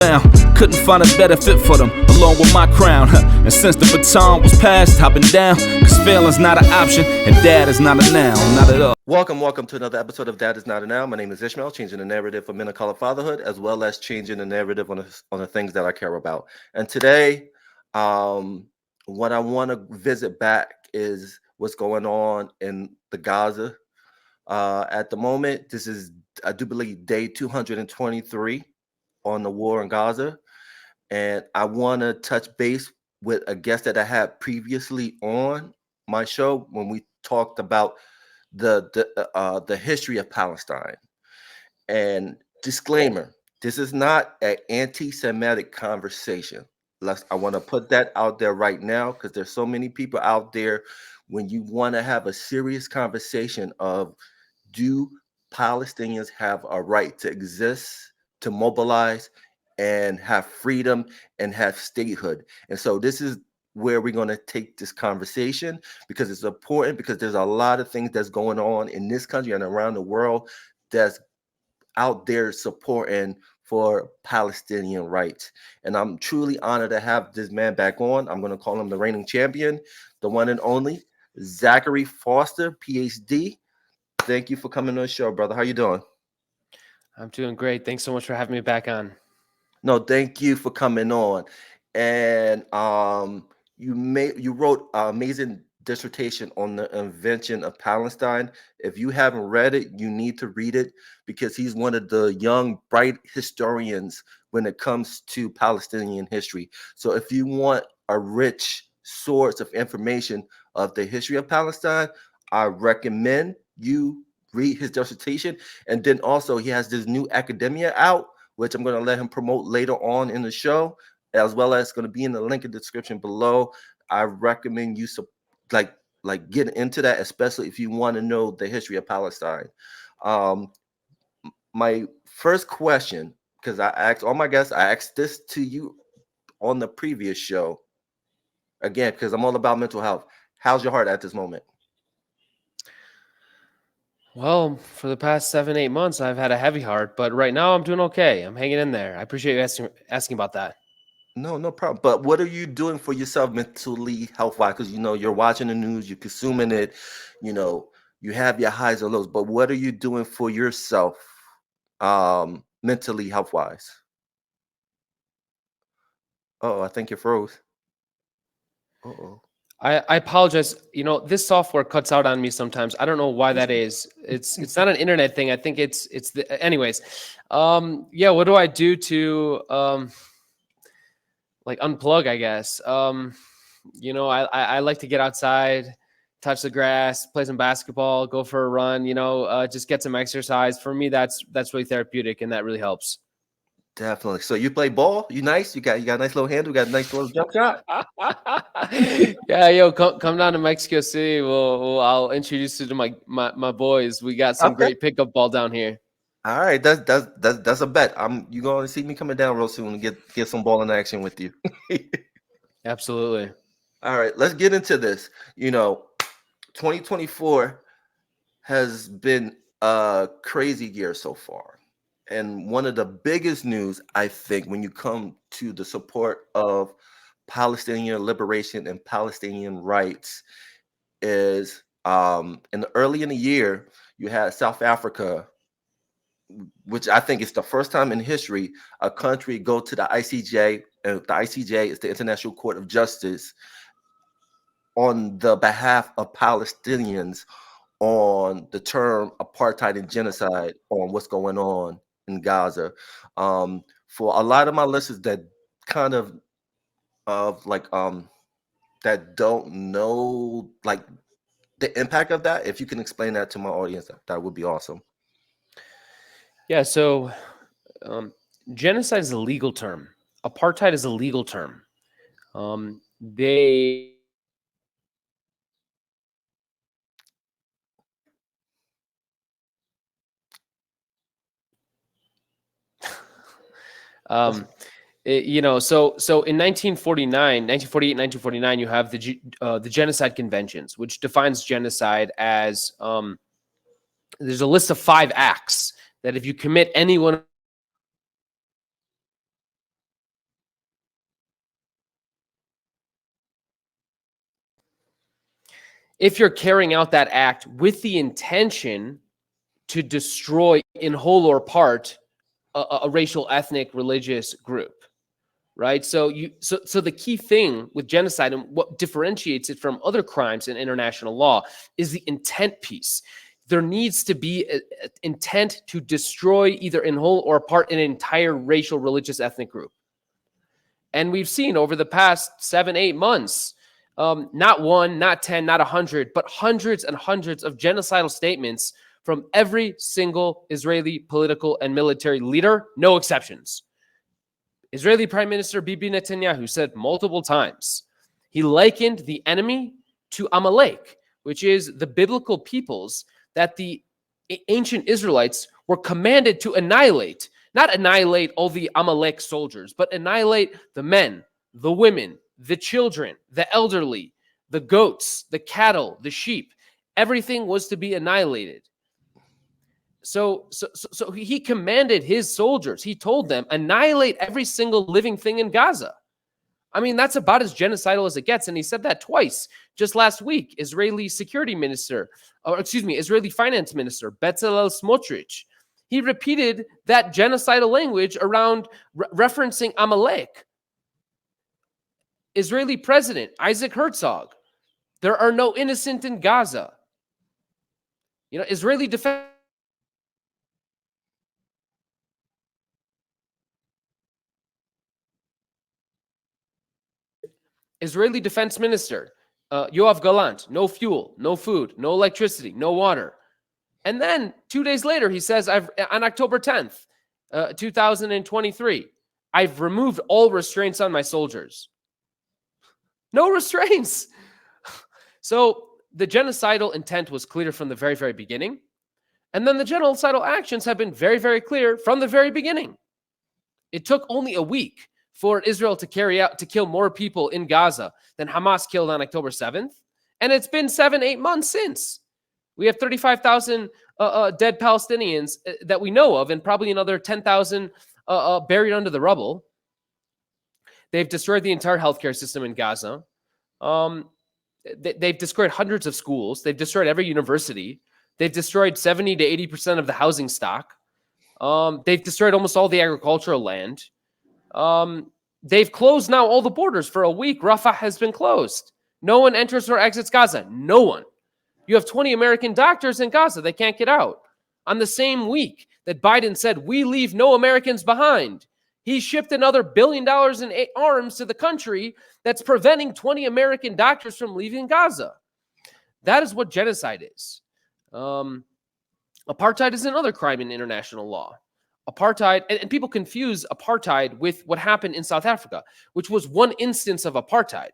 Now, couldn't find a better fit for them, along with my crown. And since the baton was passed, I've been down, cause failing's not an option, and dad is not a noun, not at all. Welcome to another episode of Dad is Not a Noun. My name is Ishmael, changing the narrative for men of color fatherhood, as well as changing the narrative on the things that I care about. And today, what I want to visit back is what's going on in the Gaza. At the moment, this is, I do believe, day 223 on the war in Gaza. And I want to touch base with a guest that I had previously on my show when we talked about the history of Palestine. And disclaimer, this is not an anti-Semitic conversation. I want to put that out there right now because there's so many people out there. When you want to have a serious conversation of, do Palestinians have a right to exist, to mobilize, and have freedom and have statehood? And so this is where we're going to take this conversation, because it's important, because there's a lot of things that's going on in this country and around the world that's out there supporting for Palestinian rights. And I'm truly honored to have this man back on. I'm going to call him the reigning champion, the one and only Zachary Foster PH.D. Thank you for coming on the show, brother. How you doing? I'm doing great. Thanks so much for having me back on. No, thank you for coming on. And you wrote an amazing dissertation on the invention of Palestine. If you haven't read it, you need to read it, because he's one of the young, bright historians when it comes to Palestinian history. So if you want a rich source of information of the history of Palestine, I recommend you read his dissertation. And then also he has this new academia out, which I'm going to let him promote later on in the show, as well as going to be in the link in the description below. I recommend you get into that, especially if you want to know the history of Palestine. My first question, because I asked all my guests, I asked this to you on the previous show, again, because I'm all about mental health. How's your heart at this moment? Well, for the past 7-8 months, I've had a heavy heart, but right now I'm doing okay. I'm hanging in there. I appreciate you asking about that. No problem. But what are you doing for yourself mentally, health-wise? Because, you're watching the news, you're consuming it, you have your highs and lows. But what are you doing for yourself mentally, health-wise? Oh, I think you froze. Uh-oh. I apologize. This software cuts out on me sometimes. I don't know why that is. It's not an internet thing. I think it's anyways. Yeah, what do I do to unplug, I guess? I like to get outside, touch the grass, play some basketball, go for a run, just get some exercise. For me, that's really therapeutic, and that really helps. Definitely. So you play ball? You nice? You got a nice little handle, you got a nice little jump shot? Yeah, come down to Mexico City. I'll introduce you to my boys. We got some great pickup ball down here. All right, that's a bet. You're going to see me coming down real soon and get some ball in action with you. Absolutely. All right, let's get into this. 2024 has been a crazy year so far. And one of the biggest news, I think, when you come to the support of Palestinian liberation and Palestinian rights is early in the year, you had South Africa, which I think is the first time in history a country go to the ICJ, and the ICJ is the International Court of Justice, on the behalf of Palestinians on the term apartheid and genocide on what's going on in Gaza. For a lot of my listeners that kind of that don't know the impact of that, if you can explain that to my audience, that would be awesome. Yeah, so genocide is a legal term. Apartheid is a legal term. They so in 1948, 1949, you have the Genocide Conventions, which defines genocide as there's a list of 5 acts that if you commit any one if you're carrying out that act with the intention to destroy in whole or part a racial, ethnic, religious group, right? So the key thing with genocide and what differentiates it from other crimes in international law is the intent piece. There needs to be an intent to destroy either in whole or part an entire racial, religious, ethnic group. And we've seen over the past 7-8 months, not 1, not 10, not 100, but hundreds and hundreds of genocidal statements from every single Israeli political and military leader, no exceptions. Israeli Prime Minister Bibi Netanyahu said multiple times, he likened the enemy to Amalek, which is the biblical peoples that the ancient Israelites were commanded to annihilate. Not annihilate all the Amalek soldiers, but annihilate the men, the women, the children, the elderly, the goats, the cattle, the sheep. Everything was to be annihilated. So he commanded his soldiers, he told them, annihilate every single living thing in Gaza. I mean, that's about as genocidal as it gets. And he said that twice. Just last week, Israeli Security Minister, Israeli Finance Minister, Bezalel Smotrich, he repeated that genocidal language around referencing Amalek. Israeli President Isaac Herzog, there are no innocent in Gaza. You know, Israeli Defense Minister, Yoav Gallant, no fuel, no food, no electricity, no water. And then 2 days later, he says, on October 10th, 2023, I've removed all restraints on my soldiers. No restraints. So the genocidal intent was clear from the very, very beginning. And then the genocidal actions have been very, very clear from the very beginning. It took only a week for Israel to kill more people in Gaza than Hamas killed on October 7th. And it's been 7-8 months since. We have 35,000 dead Palestinians that we know of, and probably another 10,000 buried under the rubble. They've destroyed the entire healthcare system in Gaza. They've destroyed hundreds of schools. They've destroyed every university. They've destroyed 70 to 80% of the housing stock. They've destroyed almost all the agricultural land. They've closed now all the borders for a week. Rafah has been closed. No one enters or exits Gaza. No one. You have 20 American doctors in Gaza. They can't get out. On the same week that Biden said, we leave no Americans behind, he shipped another $1 billion in arms to the country that's preventing 20 American doctors from leaving Gaza. That is what genocide is. Apartheid is another crime in international law. Apartheid, and people confuse apartheid with what happened in South Africa, which was one instance of apartheid.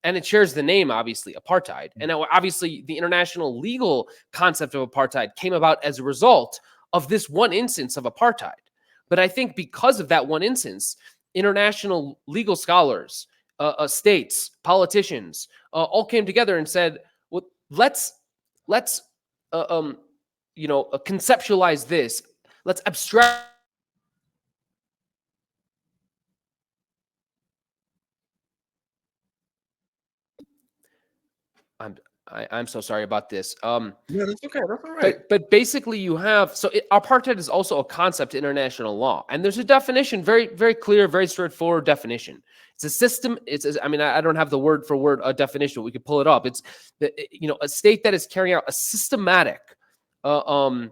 And it shares the name, obviously, apartheid. And obviously, the international legal concept of apartheid came about as a result of this one instance of apartheid. But I think because of that one instance, international legal scholars, states, politicians, all came together and said, well, let's conceptualize this. Let's abstract. I'm so sorry about this. Yeah, that's okay. That's all right. But basically, you have apartheid is also a concept in international law, and there's a definition, very very clear, very straightforward definition. It's a system. I don't have the word for word definition. We could pull it up. It's a state that is carrying out a systematic, oppression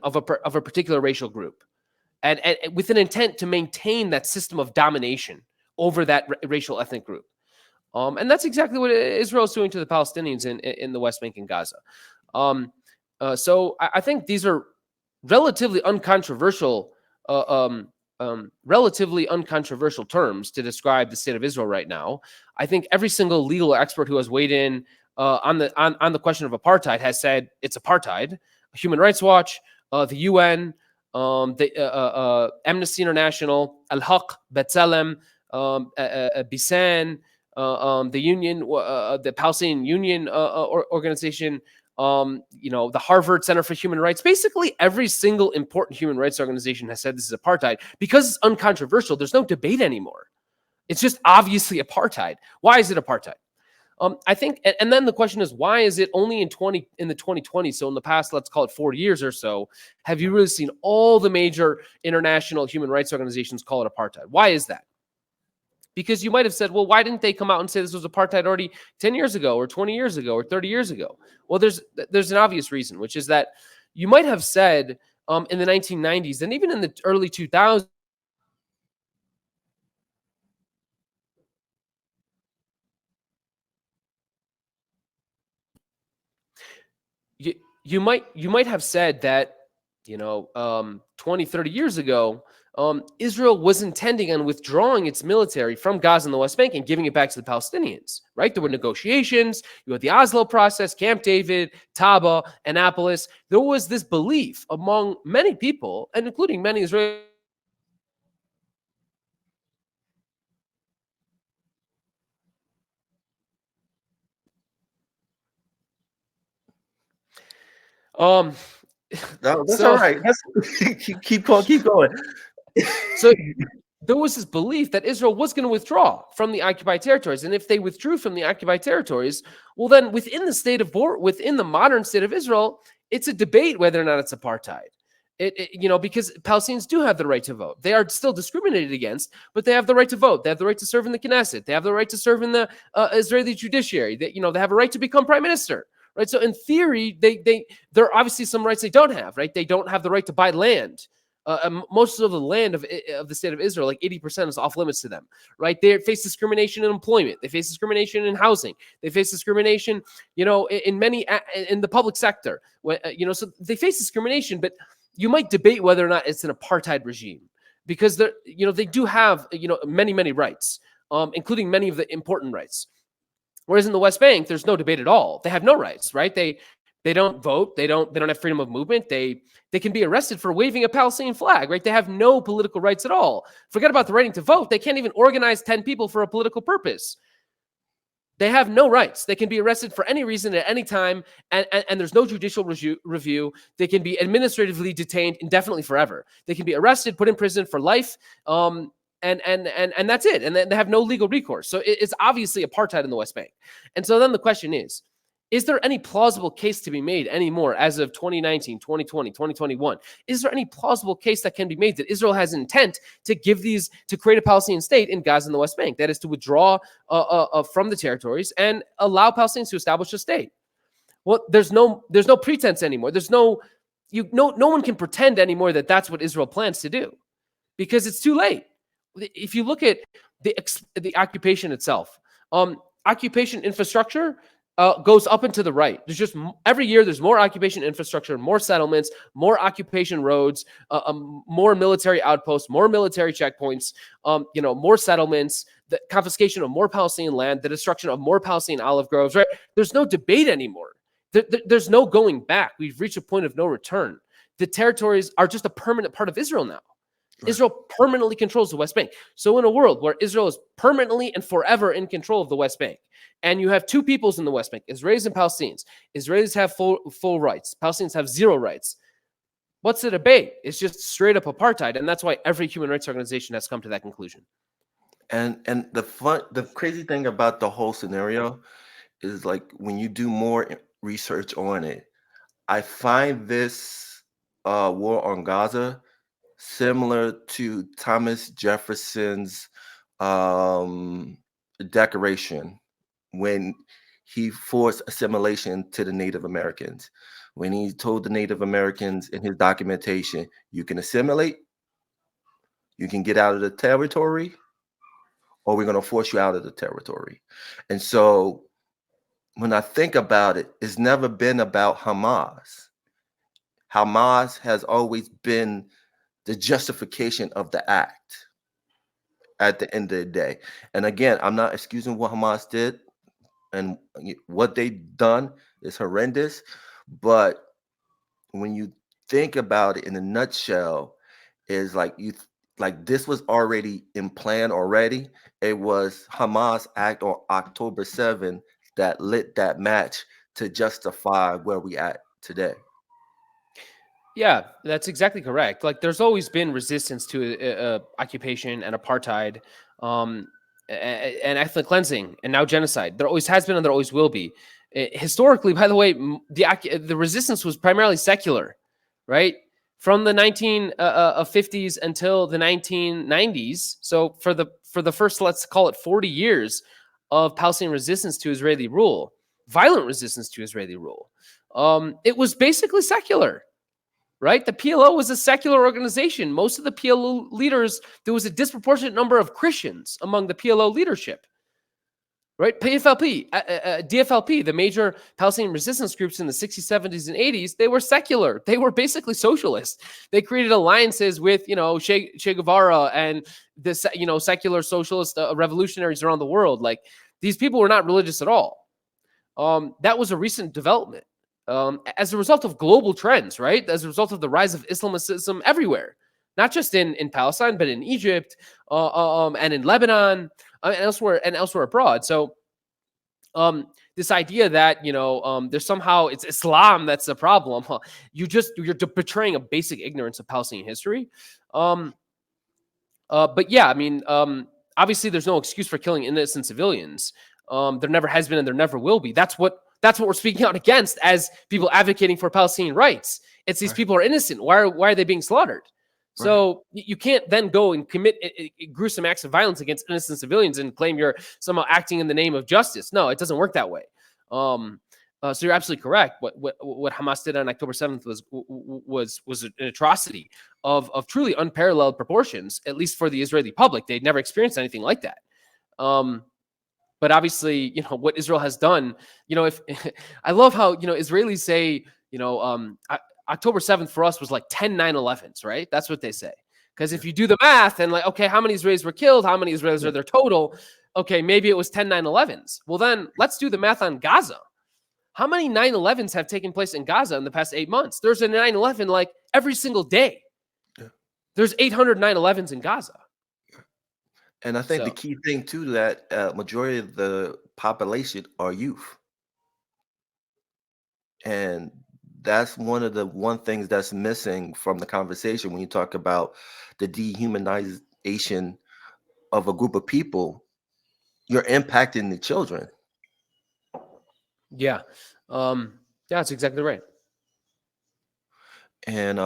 of a particular racial group, and with an intent to maintain that system of domination over that racial ethnic group. And that's exactly what Israel is doing to the Palestinians in the West Bank and Gaza. So I think these are relatively uncontroversial terms to describe the state of Israel right now. I think every single legal expert who has weighed in on the question of apartheid has said it's apartheid. Human Rights Watch, the UN, the Amnesty International, Al-Haq, B'Tselem, Bisan, the union, the Palestinian Union organization, the Harvard Center for Human Rights. Basically, every single important human rights organization has said this is apartheid. Because it's uncontroversial, there's no debate anymore. It's just obviously apartheid. Why is it apartheid? I think, and then the question is, why is it only in the 2020s? So in the past, let's call it 40 years or so, have you really seen all the major international human rights organizations call it apartheid? Why is that? Because you might have said, well, why didn't they come out and say this was apartheid already 10 years ago or 20 years ago or 30 years ago? Well, there's an obvious reason, which is that you might have said in the 1990s and even in the early 2000s, you might have said that 20, 30 years ago, Israel was intending on withdrawing its military from Gaza and the West Bank and giving it back to the Palestinians, right? There were negotiations. You had the Oslo process, Camp David, Taba, Annapolis. There was this belief among many people, and including many Israelis. No, that's So all right. Keep going. So there was this belief that Israel was going to withdraw from the occupied territories. And if they withdrew from the occupied territories, well, then within the modern state of Israel, it's a debate whether or not it's apartheid. Because Palestinians do have the right to vote. They are still discriminated against, but they have the right to vote. They have the right to serve in the Knesset. They have the right to serve in the Israeli judiciary. They have a right to become prime minister. Right. So in theory, there are obviously some rights they don't have. Right. They don't have the right to buy land. Most of the land of the state of Israel, like 80%, is off limits to them, right? They face discrimination in employment. They face discrimination in housing. They face discrimination, in the public sector. So they face discrimination, but you might debate whether or not it's an apartheid regime because they do have, many, many rights, including many of the important rights. Whereas in the West Bank, there's no debate at all. They have no rights, right? They don't vote. They don't have freedom of movement. They can be arrested for waving a Palestinian flag, right? They have no political rights at all. Forget about the right to vote. They can't even organize 10 people for a political purpose. They have no rights. They can be arrested for any reason at any time, and there's no judicial review. They can be administratively detained indefinitely forever. They can be arrested, put in prison for life, and that's it. And then they have no legal recourse. So it's obviously apartheid in the West Bank. And so then the question is there any plausible case to be made anymore as of 2019, 2020, 2021? Is there any plausible case that can be made that Israel has intent to create a Palestinian state in Gaza and the West Bank? That is to withdraw from the territories and allow Palestinians to establish a state. Well, there's no pretense anymore. No one can pretend anymore that that's what Israel plans to do because it's too late. If you look at the occupation itself, occupation infrastructure goes up and to the right. There's just every year there's more occupation infrastructure, more settlements, more occupation roads, more military outposts, more military checkpoints, more settlements, the confiscation of more Palestinian land, the destruction of more Palestinian olive groves. Right? There's no debate anymore. There's no going back. We've reached a point of no return. The territories are just a permanent part of Israel now. Right. Israel permanently controls the West Bank. So in a world where Israel is permanently and forever in control of the West Bank, and you have two peoples in the West Bank, Israelis and Palestinians. Israelis have full rights. Palestinians have zero rights. What's the debate? It's just straight up apartheid, and that's why every human rights organization has come to that conclusion. And the crazy thing about the whole scenario is, like, when you do more research on it, I find this war on Gaza similar to Thomas Jefferson's Declaration when he forced assimilation to the Native Americans. When he told the Native Americans in his documentation, you can assimilate, you can get out of the territory, or we're going to force you out of the territory. And so when I think about it, it's never been about Hamas. Hamas has always been the justification of the act at the end of the day. And again, I'm not excusing what Hamas did, and what they've done is horrendous. But when you think about it in a nutshell, is like this was already in plan already. It was Hamas act on October 7th that lit that match to justify where we at today. Yeah, that's exactly correct. Like, there's always been resistance to occupation and apartheid. and ethnic cleansing, and now genocide. There always has been, and there always will be. Historically, by the way, the resistance was primarily secular, right? From the 1950s until the 1990s. So for the first, let's call it 40 years of Palestinian resistance to Israeli rule, violent resistance to Israeli rule, it was basically secular. Right? The PLO was a secular organization. Most of the PLO leaders, there was a disproportionate number of Christians among the PLO leadership. Right? PFLP, DFLP, the major Palestinian resistance groups in the 60s, 70s, and 80s, they were secular. They were basically socialist. They created alliances with, Che Guevara and this, secular socialist revolutionaries around the world. Like, these people were not religious at all. That was a recent development. As a result of global trends, right? As a result of the rise of Islamism everywhere, not just in Palestine, but in Egypt, and in Lebanon, and elsewhere abroad. So, this idea that there's somehow it's Islam that's the problem, you're betraying a basic ignorance of Palestinian history. But yeah, I mean, obviously, there's no excuse for killing innocent civilians. There never has been, and there never will be. That's what we're speaking out against as people advocating for Palestinian rights. It's these people are innocent. Why are they being slaughtered? So you can't then go and commit gruesome acts of violence against innocent civilians and claim you're somehow acting in the name of justice. No, it doesn't work that way. So you're absolutely correct. What Hamas did on October 7th was an atrocity of truly unparalleled proportions, at least for the Israeli public. They'd never experienced anything like that. But obviously, what Israel has done, if I love how, Israelis say, October 7th for us was like 10 9/11s, right? That's what they say. Because if you do the math and like, okay, how many Israelis were killed? How many Israelis are there total? Okay, maybe it was 10 9/11s. Well, then let's do the math on Gaza. How many 9/11s have taken place in Gaza in the past 8 months? There's a 9/11 like every single day. Yeah. There's 800 9/11s in Gaza. And I think the key thing too, that majority of the population are youth. And that's one things that's missing from the conversation when you talk about the dehumanization of a group of people. You're impacting the children. Yeah. Yeah, that's exactly right. And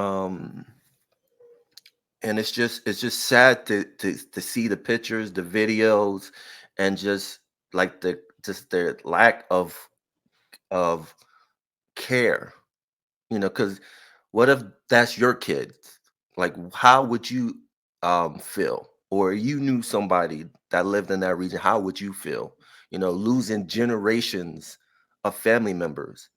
it's just sad to see the pictures, the videos, and just like their lack of care, because what if that's your kid? Like, how would you feel? Or you knew somebody that lived in that region, how would you feel? Losing generations of family members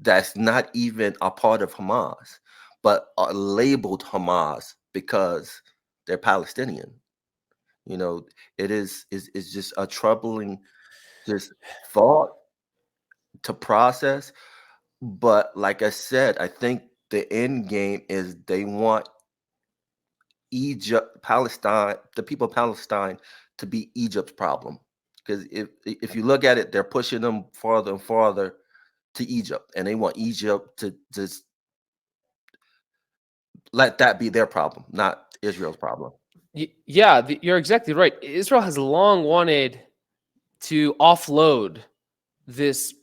that's not even a part of Hamas, but are labeled Hamas because they're Palestinian. It is just a troubling thought to process. But like I said, I think the end game is they want Egypt, Palestine, the people of Palestine to be Egypt's problem. Because if you look at it, they're pushing them farther and farther to Egypt, and they want Egypt to just let that be their problem, not Israel's problem. Yeah, you're exactly right. Israel has long wanted to offload this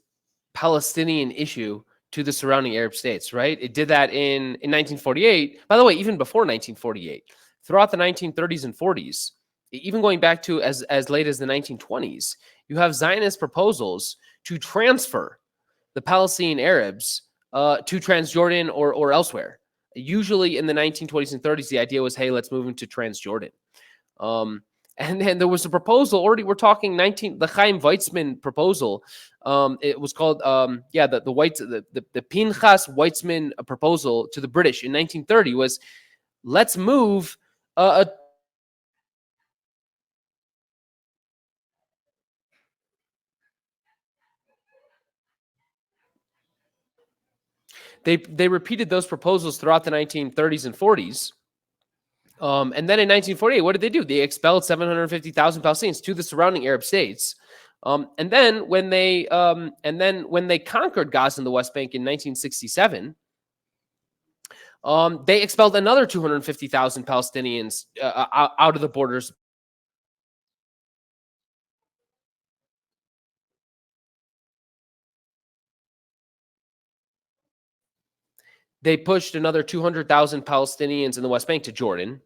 Palestinian issue to the surrounding Arab states, right? It did that in 1948. By the way, even before 1948, throughout the 1930s and 40s, even going back to as late as the 1920s, you have Zionist proposals to transfer the Palestinian Arabs to Transjordan or elsewhere. Usually in the 1920s and 30s, the idea was, hey, let's move them to Transjordan. And then there was a proposal already. We're talking the Chaim Weizmann proposal. It was called, the Pinchas Weizmann proposal to the British in 1930 was, let's move They repeated those proposals throughout the 1930s and 40s. And then in 1948, what did they do? They expelled 750,000 Palestinians to the surrounding Arab states. And then when they conquered Gaza and the West Bank in 1967, they expelled another 250,000 Palestinians out of the borders They pushed another 200,000 Palestinians in the West Bank to Jordan.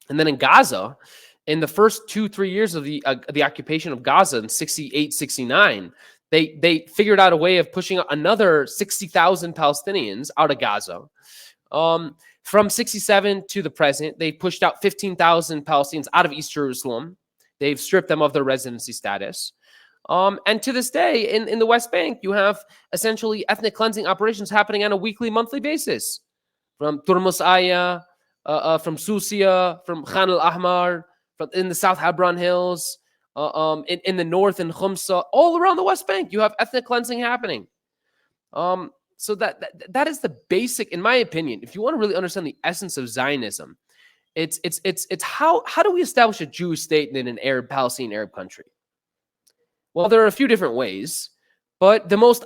And then in Gaza, in the first 2-3 years of the occupation of Gaza in 68, 69, they figured out a way of pushing another 60,000 Palestinians out of Gaza. From 67 to the present, they pushed out 15,000 Palestinians out of East Jerusalem. They've stripped them of their residency status. And to this day, in the West Bank, you have essentially ethnic cleansing operations happening on a weekly, monthly basis. From Turmus Aya, from Susia, from Khan al-Ahmar, in the South Hebron Hills, in the north in Khumsa, all around the West Bank, you have ethnic cleansing happening. So that is the basic, in my opinion, if you want to really understand the essence of Zionism, it's how do we establish a Jewish state in an Arab, Palestinian Arab country? Well, there are a few different ways, but the most,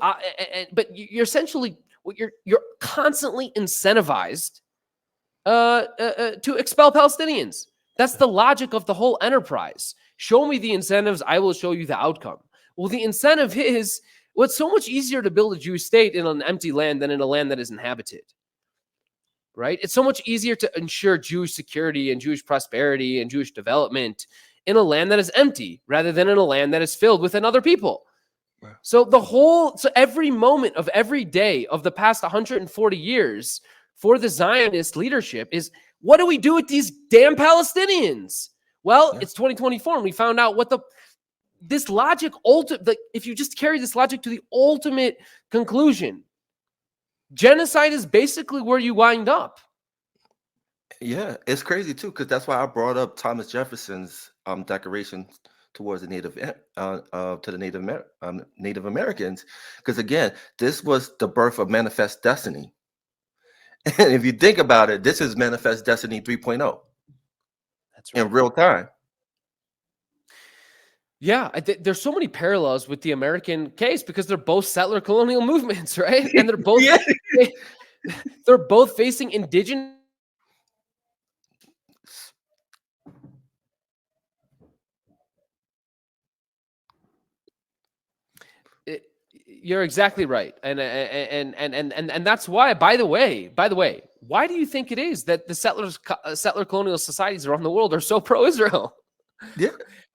but you're essentially, you're constantly incentivized to expel Palestinians. That's the logic of the whole enterprise. Show me the incentives, I will show you the outcome. Well, the incentive is, well, it's so much easier to build a Jewish state in an empty land than in a land that is inhabited. Right? It's so much easier to ensure Jewish security and Jewish prosperity and Jewish development in a land that is empty rather than in a land that is filled with another people. Wow. So every moment of every day of the past 140 years for the Zionist leadership is, what do we do with these damn Palestinians? Well, It's 2024 and we found out what this logic, if you just carry this logic to the ultimate conclusion, genocide is basically where you wind up. Yeah, it's crazy too, because that's why I brought up Thomas Jefferson's declaration towards the Native Americans, because again, this was the birth of Manifest Destiny. And if you think about it, this is Manifest Destiny 3.0. That's right. In real time. Yeah, there's so many parallels with the American case because they're both settler colonial movements, right? And they're both they're both facing indigenous. You're exactly right, and that's why. By the way, why do you think it is that the settler colonial societies around the world are so pro-Israel? Yeah.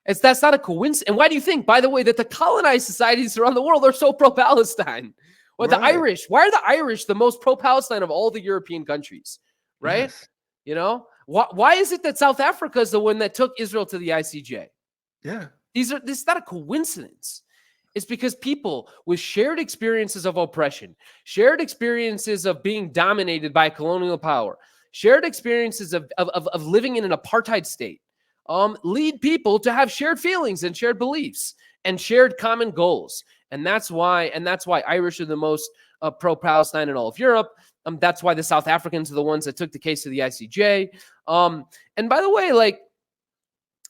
That's not a coincidence. And why do you think, by the way, that the colonized societies around the world are so pro-Palestine? Well, right. The Irish, why are the Irish the most pro-Palestine of all the European countries? Right? Yes. You know, why is it that South Africa is the one that took Israel to the ICJ? Yeah. This is not a coincidence. It's because people with shared experiences of oppression, shared experiences of being dominated by colonial power, shared experiences of living in an apartheid state, lead people to have shared feelings and shared beliefs and shared common goals. And that's why Irish are the most pro-Palestine in all of Europe. That's why the South Africans are the ones that took the case to the ICJ. And by the way, like,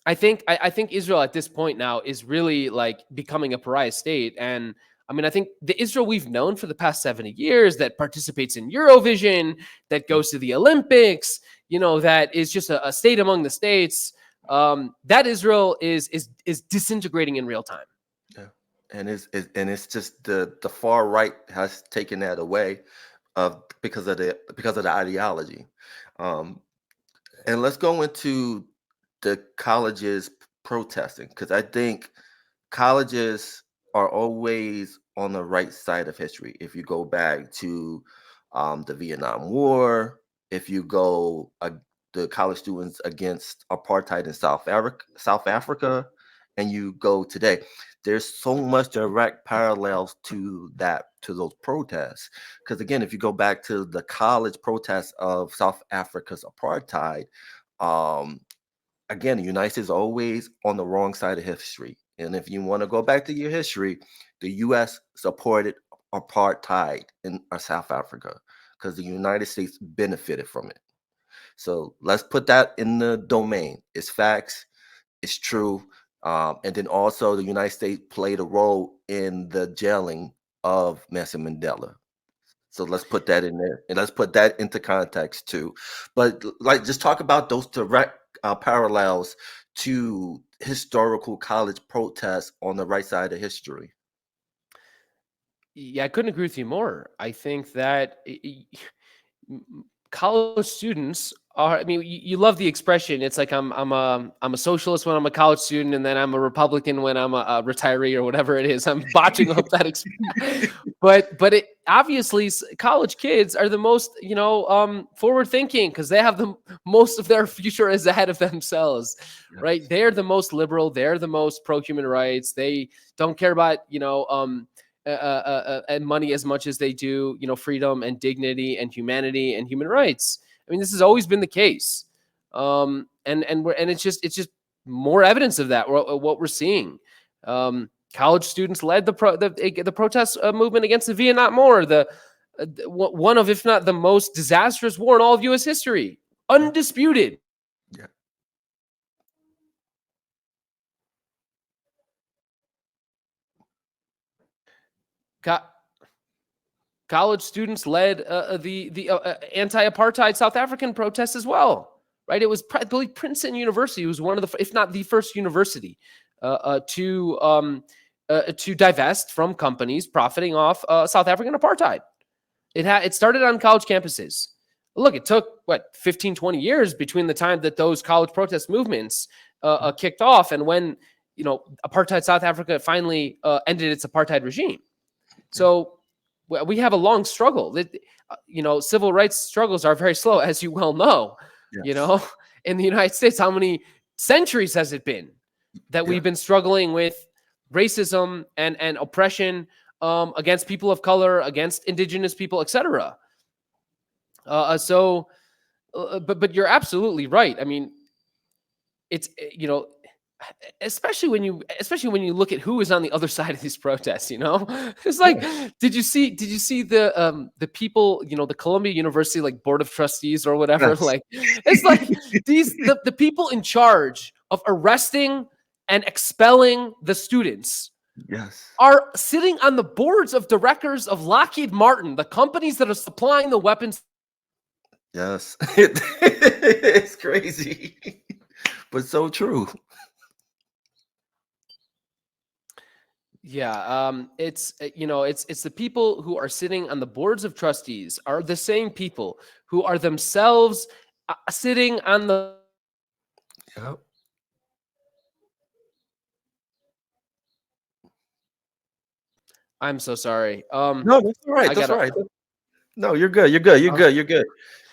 I think Israel at this point now is really like becoming a pariah state. And I mean, I think the Israel we've known for the past 70 years that participates in Eurovision, that goes to the Olympics, that is just a state among the states. That Israel is disintegrating in real time. Yeah, and it's just the far right has taken that away, because of the ideology. And let's go into the colleges protesting, because I think colleges are always on the right side of history. If you go back to the Vietnam War, if you go the college students against apartheid in South Africa, and you go today, there's so much direct parallels to those protests. Because again, if you go back to the college protests of South Africa's apartheid, again, the United States is always on the wrong side of history. And if you want to go back to your history, the U.S. supported apartheid in South Africa because the United States benefited from it. So let's put that in the domain. It's facts. It's true. And then also the United States played a role in the jailing of Nelson Mandela. So let's put that in there, and let's put that into context too. But like, just talk about those direct parallels to historical college protests on the right side of history. Yeah, I couldn't agree with you more. I think that college students are, I mean, you love the expression. It's like I'm a socialist when I'm a college student, and then I'm a Republican when I'm a retiree or whatever it is. I'm botching up that but it obviously college kids are the most, forward thinking, because they have the most of their future is ahead of themselves, right? They're the most liberal, they're the most pro human rights. They don't care about and money as much as they do, freedom and dignity and humanity and human rights. I mean, this has always been the case, and it's just more evidence of that. What we're seeing, college students led the protest movement against the Vietnam War, one of, if not the most disastrous war in all of U.S. history, undisputed. Yeah. College students led the anti-apartheid South African protests as well, right? It was, I believe, Princeton University was one of the, if not the first university to divest from companies profiting off South African apartheid. It started on college campuses. Look, it took 15, 20 years between the time that those college protest movements kicked off and when apartheid South Africa finally ended its apartheid regime. So we have a long struggle. Civil rights struggles are very slow, as you well know. Yes. In the United States, how many centuries has it been that we've been struggling with racism and oppression against people of color, against indigenous people, etc. But you're absolutely right. I mean, it's especially when you look at who is on the other side of these protests. It's like, did you see the people, the Columbia University board of trustees or whatever? Yes. Like, it's like the people in charge of arresting and expelling the students are sitting on the boards of directors of Lockheed Martin, the companies that are supplying the weapons. Yes. It's crazy, but so true. Yeah, it's the people who are sitting on the boards of trustees are the same people who are themselves sitting on the. Yep. I'm so sorry. No, that's all right. That's right. No, you're good. You're good. You're good. You're good.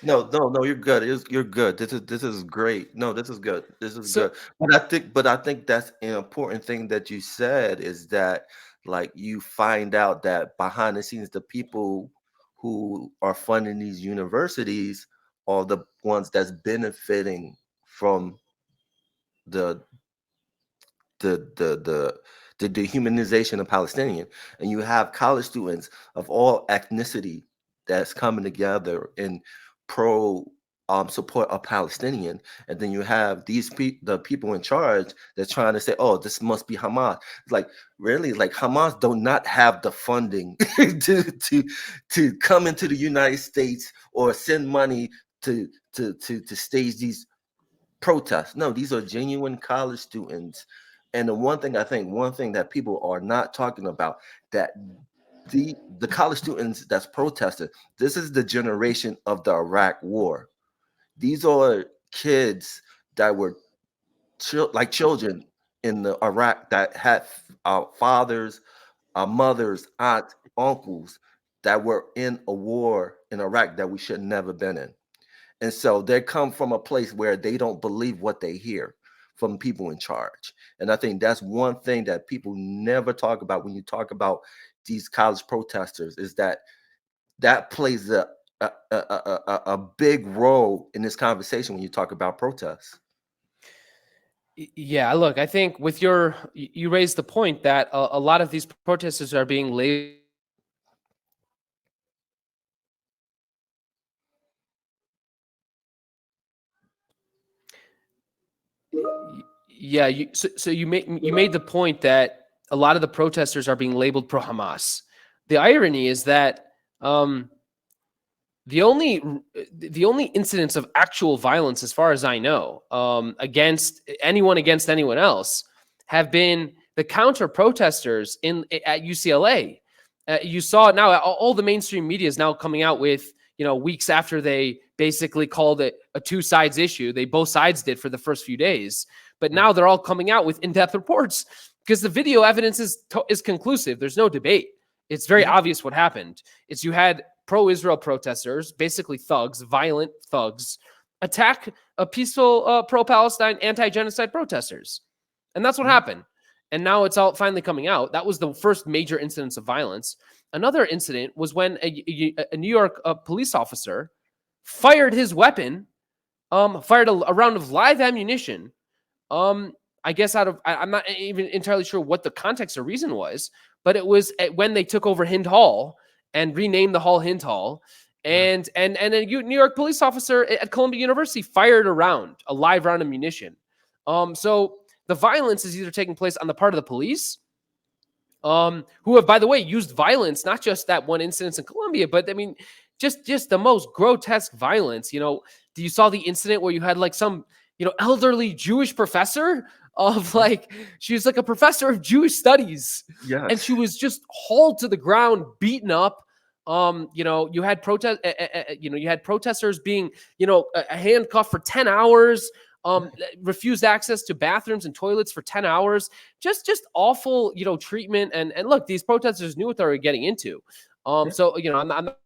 No, you're good. You're good. This is great. No, this is good. This is good. But I think that's an important thing that you said is that you find out that behind the scenes, the people who are funding these universities are the ones that's benefiting from the the dehumanization of Palestinian, and you have college students of all ethnicity that's coming together in pro support of Palestinian, and then you have the people in charge that's trying to say, "Oh, this must be Hamas." It's like, really, Hamas do not have the funding to come into the United States or send money to stage these protests. No, these are genuine college students. And one thing that people are not talking about, that the college students that's protested, this is the generation of the Iraq War. These are kids that were children in the Iraq that had fathers, mothers, aunts, uncles that were in a war in Iraq that we should never been in. And so they come from a place where they don't believe what they hear from people in charge. And I think that's one thing that people never talk about when you talk about these college protesters, is that plays a big role in this conversation when you talk about protests. Yeah, look, I think you raised the point that a lot of these protesters are being labeled. Yeah, you made the point that a lot of the protesters are being labeled pro-Hamas. The irony is that the only incidents of actual violence, as far as I know, against anyone else, have been the counter protesters at UCLA, You saw it now. All the mainstream media is now coming out with, weeks after they basically called it a two sides issue. They both sides did for the first few days, but now they're all coming out with in-depth reports because the video evidence is conclusive. There's no debate. It's very obvious what happened. You had pro-Israel protesters, basically thugs, violent thugs, attack a peaceful pro-Palestine anti-genocide protesters. And that's what happened. And now it's all finally coming out. That was the first major incidence of violence. Another incident was when a New York police officer fired his weapon, fired a round of live ammunition. I guess I'm not even entirely sure what the context or reason was, but it was when they took over Hind Hall and renamed the hall Hind Hall. And a New York police officer at Columbia University fired a live round of ammunition. So the violence is either taking place on the part of the police, who have, by the way, used violence, not just that one incident in Columbia, but I mean, just the most grotesque violence. You saw the incident where you had like some, elderly Jewish professor she was like a professor of Jewish studies. Yes. And she was just hauled to the ground, beaten up. You had protesters being, handcuffed for 10 hours. Refused access to bathrooms and toilets for 10 hours. Just awful, treatment. And look, these protesters knew what they were getting into. So, I'm not.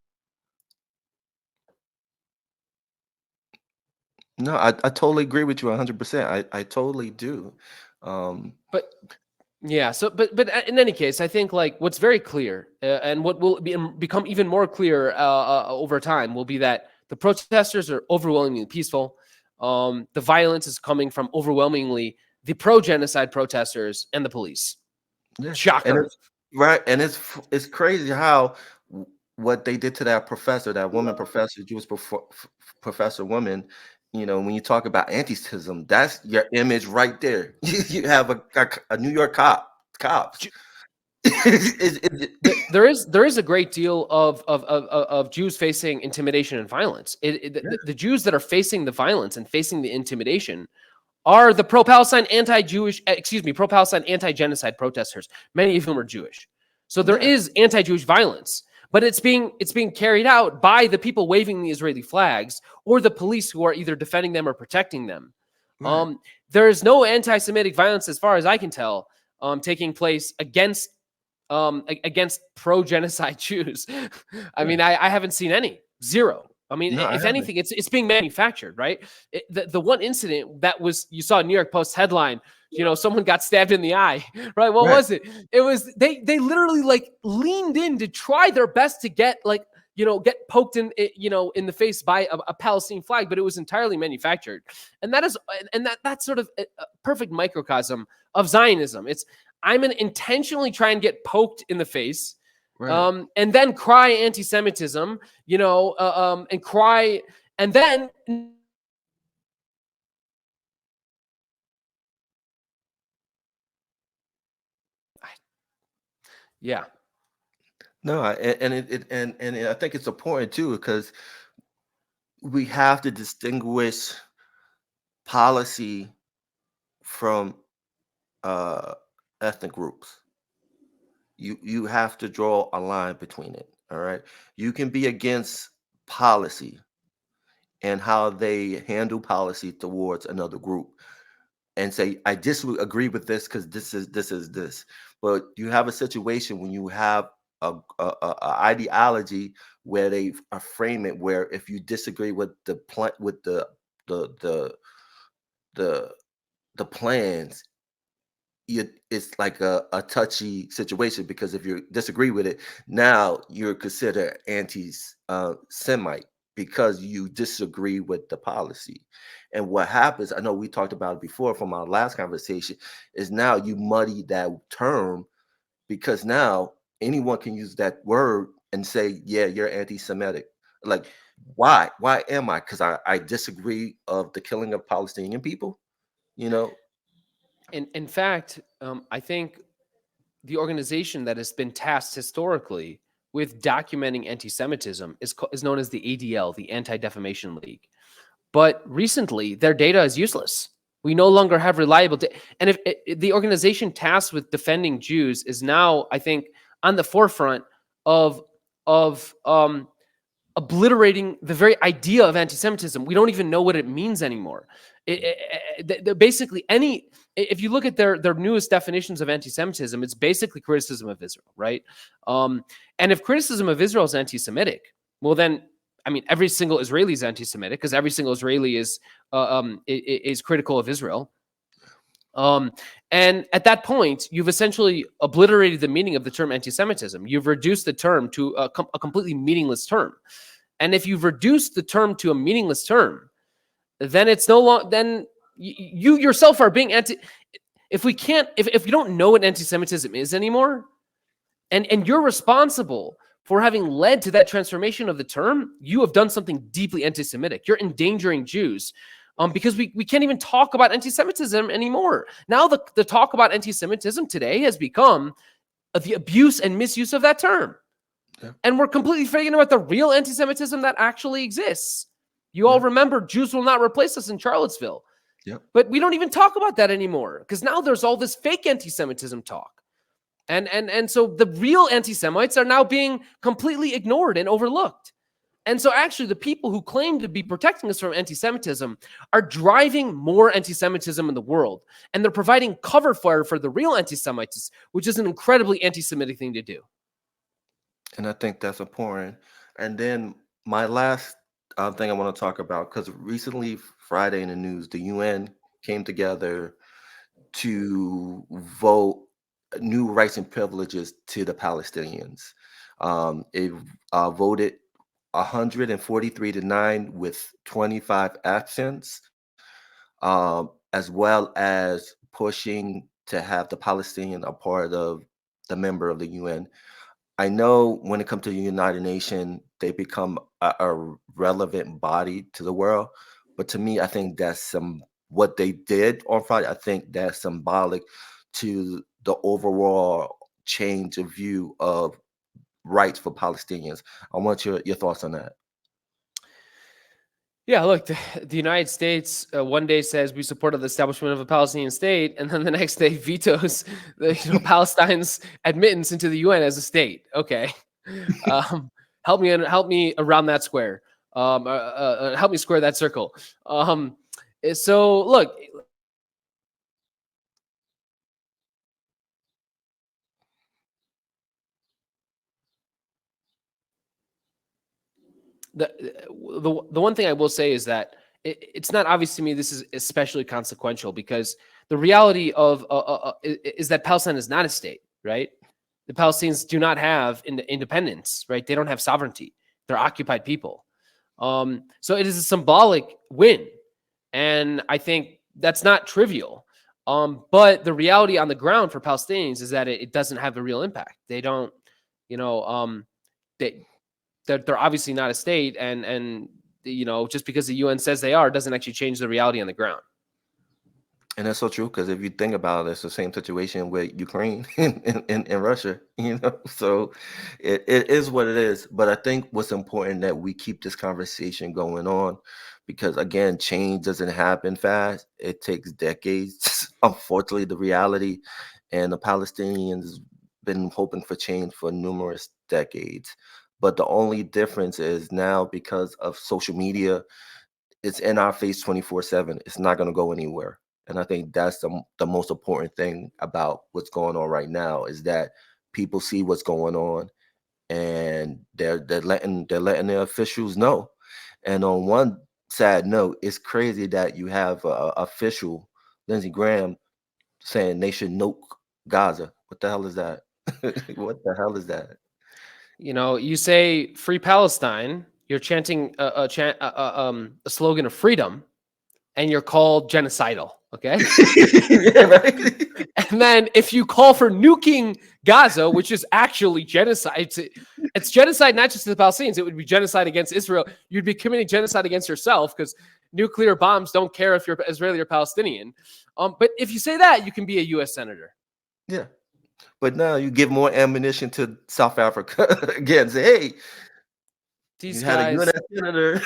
No, I totally agree with you 100%. I totally do. But yeah, but in any case, I think like what's very clear and what will become even more clear over time will be that the protesters are overwhelmingly peaceful. The violence is coming from overwhelmingly the pro-genocide protesters and the police. Yeah. Shocker. And it's crazy how what they did to that professor, that woman professor, Jewish professor woman. When you talk about anti-Semitism, that's your image right there. You have a New York cops. There is a great deal of Jews facing intimidation and violence. The Jews that are facing the violence and facing the intimidation are the pro-Palestine pro-Palestine anti-genocide protesters. Many of whom are Jewish. So there is anti-Jewish violence, but it's being carried out by the people waving the Israeli flags or the police who are either defending them or protecting them. Right. There is no anti-Semitic violence, as far as I can tell, taking place against pro-genocide Jews. I mean, I haven't seen any. Zero. I mean, if anything, it's being manufactured, right? The one incident that was, you saw a New York Post headline, someone got stabbed in the eye, right? What was it? It was, they literally like leaned in to try their best to get get poked in the face by a Palestinian flag, but it was entirely manufactured. And that's sort of a perfect microcosm of Zionism. I'm going to intentionally try and get poked in the face, right. And then cry anti-Semitism, and cry, and then yeah. No, and I think it's important too, because we have to distinguish policy from ethnic groups. You have to draw a line between it. All right. You can be against policy and how they handle policy towards another group and say, I disagree with this because this is this. But you have a situation when you have a ideology where they frame it where if you disagree with the plans, it's like a touchy situation, because if you disagree with it, now you're considered anti-Semite because you disagree with the policy. And what happens, I know we talked about it before from our last conversation, is now you muddy that term, because now anyone can use that word and say, yeah, you're anti-Semitic. Like, why am I? Because I disagree of the killing of Palestinian people, In fact, I think the organization that has been tasked historically with documenting anti-Semitism is known as the ADL, the Anti-Defamation League. But recently, their data is useless. We no longer have reliable data. And if the organization tasked with defending Jews is now, I think, on the forefront of of obliterating the very idea of anti-Semitism. We don't even know what it means anymore. Basically, if you look at their newest definitions of anti-Semitism, it's basically criticism of Israel, right? And if criticism of Israel is anti-Semitic, well, then I mean, every single Israeli is anti-Semitic because every single Israeli is critical of Israel. And at that point, you've essentially obliterated the meaning of the term anti-Semitism. You've reduced the term to a completely meaningless term. And if you've reduced the term to a meaningless term, then it's no longer, then you yourself are being if we can't, if you don't know what anti-Semitism is anymore, and you're responsible for having led to that transformation of the term, you have done something deeply anti-Semitic. You're endangering Jews. Because we can't even talk about anti-Semitism anymore. Now the talk about anti-Semitism today has become the abuse and misuse of that term. Yeah. And we're completely forgetting about the real anti-Semitism that actually exists. You all remember Jews will not replace us in Charlottesville. Yep. But we don't even talk about that anymore because now there's all this fake anti-Semitism talk. And so the real anti-Semites are now being completely ignored and overlooked. And so actually the people who claim to be protecting us from anti-Semitism are driving more anti-Semitism in the world. And they're providing cover fire for the real anti-Semites, which is an incredibly anti-Semitic thing to do. And I think that's important. And then my last thing I want to talk about, because recently, Friday in the news, the UN came together to vote new rights and privileges to the Palestinians. It voted 143 to 9 with 25 absence, as well as pushing to have the Palestinian a part of the member of the UN. I know when it comes to the United Nations, they become a relevant body to the world. But to me, I think that's what they did on Friday. I think that's symbolic to the overall change of view of rights for Palestinians. I want your thoughts on that. Yeah, look, the United States one day says we support the establishment of a Palestinian state, and then the next day vetoes Palestine's admittance into the UN as a state. Okay, help me around that square. Help me square that circle. So look. The one thing I will say is that it's not obvious to me this is especially consequential because the reality of is that Palestine is not a state, right? The Palestinians do not have independence, right? They don't have sovereignty. They're occupied people. So it is a symbolic win, and I think that's not trivial. But the reality on the ground for Palestinians is that it doesn't have a real impact. They don't, they're obviously not a state, and just because the UN says they are doesn't actually change the reality on the ground. And that's so true, because if you think about it, it's the same situation with Ukraine and Russia, so it is what it is. But I think what's important that we keep this conversation going on, because again, change doesn't happen fast. It takes decades. Unfortunately, the reality, and the Palestinians been hoping for change for numerous decades. But the only difference is now, because of social media, it's in our face 24/7. It's not going to go anywhere. And I think that's the most important thing about what's going on right now, is that people see what's going on, and they're letting their officials know. And on one sad note, it's crazy that you have a official, Lindsey Graham, saying they should nuke Gaza. What the hell is that? What the hell is that? You say free Palestine, you're chanting a slogan of freedom, and you're called genocidal. Okay. Yeah, right. And then if you call for nuking Gaza, which is actually genocide, it's genocide not just to the Palestinians, it would be genocide against Israel. You'd be committing genocide against yourself, because nuclear bombs don't care if you're Israeli or Palestinian. But if you say that, you can be a U.S. senator. Yeah. But now you give more ammunition to South Africa again. Say, hey, these you guys, had a U.S. senator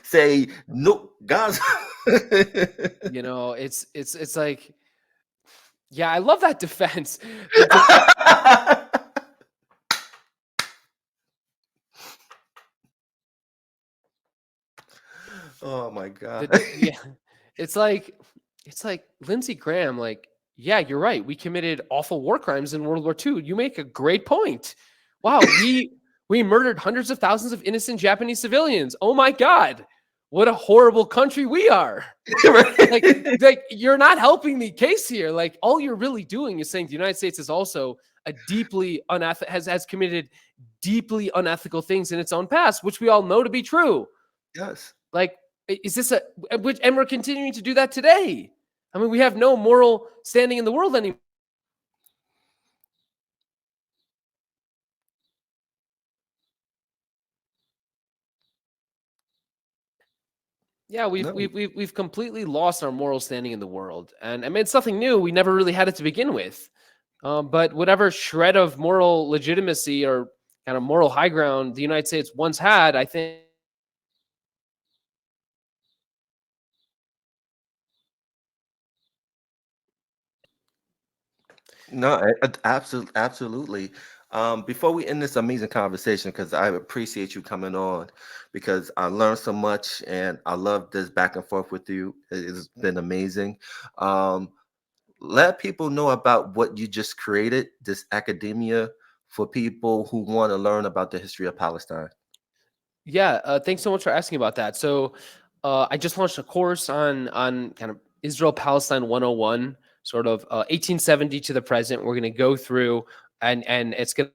say no, Gaza. It's like, yeah, I love that defense. Oh my God. Yeah, it's like Lindsey Graham. Like, yeah, you're right. We committed awful war crimes in World War II. You make a great point. Wow, we murdered hundreds of thousands of innocent Japanese civilians. Oh my God, what a horrible country we are. Like you're not helping the case here. Like all you're really doing is saying the United States is also a deeply has committed deeply unethical things in its own past, which we all know to be true. Yes. Like, is this and we're continuing to do that today. I mean, we have no moral standing in the world anymore. Yeah, No. we've completely lost our moral standing in the world, and I mean it's nothing new. We never really had it to begin with, but whatever shred of moral legitimacy or kind of moral high ground the United States once had, I think. No, absolutely, absolutely. Before we end this amazing conversation, because I appreciate you coming on, because I learned so much and I love this back and forth with you. It's been amazing. Um, let people know about what you just created, this academia for people who want to learn about the history of Palestine. Yeah, thanks so much for asking about that. So, I just launched a course on kind of Israel Palestine 101, sort of 1870 to the present. We're going to go through, and it's going to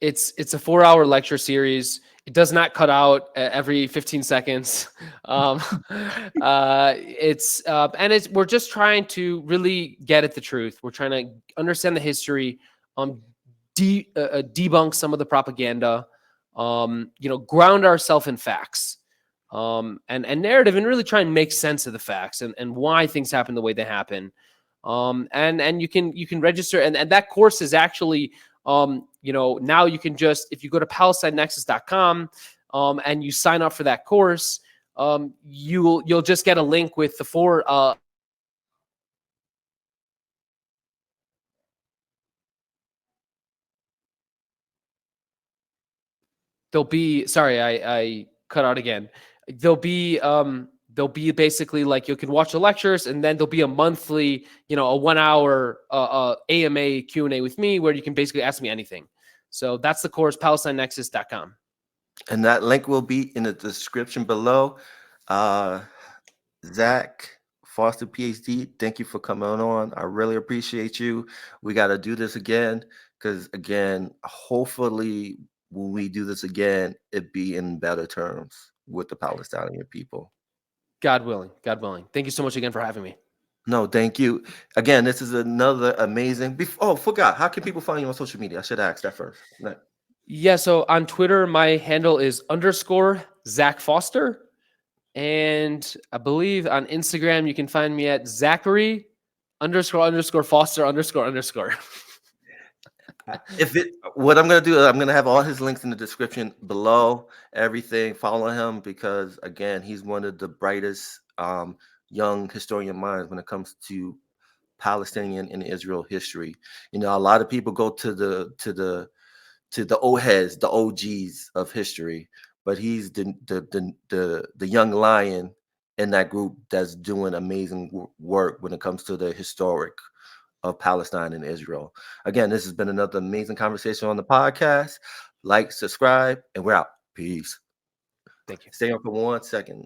it's a 4-hour lecture series. It does not cut out every 15 seconds. Um, it's we're just trying to really get at the truth. We're trying to understand the history, debunk some of the propaganda, ground ourselves in facts, and narrative, and really try and make sense of the facts and why things happen the way they happen. And you can register, and that course is actually now you can just, if you go to PalestineNexus.com and you sign up for that course, you'll just get a link with the 4 there'll be, sorry, I cut out again. There'll be basically like you can watch the lectures, and then there'll be a monthly, a 1 hour AMA Q&A with me where you can basically ask me anything. So that's the course, PalestineNexus.com. And that link will be in the description below. Zach Foster PhD, thank you for coming on. I really appreciate you. We got to do this again because, again, hopefully when we do this again, it be in better terms with the Palestinian people. God willing. God willing. Thank you so much again for having me. No, thank you. Again, this is another amazing. Oh, forgot. How can people find you on social media? I should ask that first. No. Yeah, so on Twitter, my handle is _Zach Foster. And I believe on Instagram, you can find me at Zachary __Foster __. What I'm gonna do is I'm gonna have all his links in the description below. Everything, follow him because again, he's one of the brightest young historian minds when it comes to Palestinian and Israel history. A lot of people go to the old heads, the OGs of history, but he's the young lion in that group that's doing amazing work when it comes to the historic of Palestine and Israel. Again, this has been another amazing conversation on the podcast. Like, subscribe, and we're out. Peace. Thank you. Stay on for 1 second.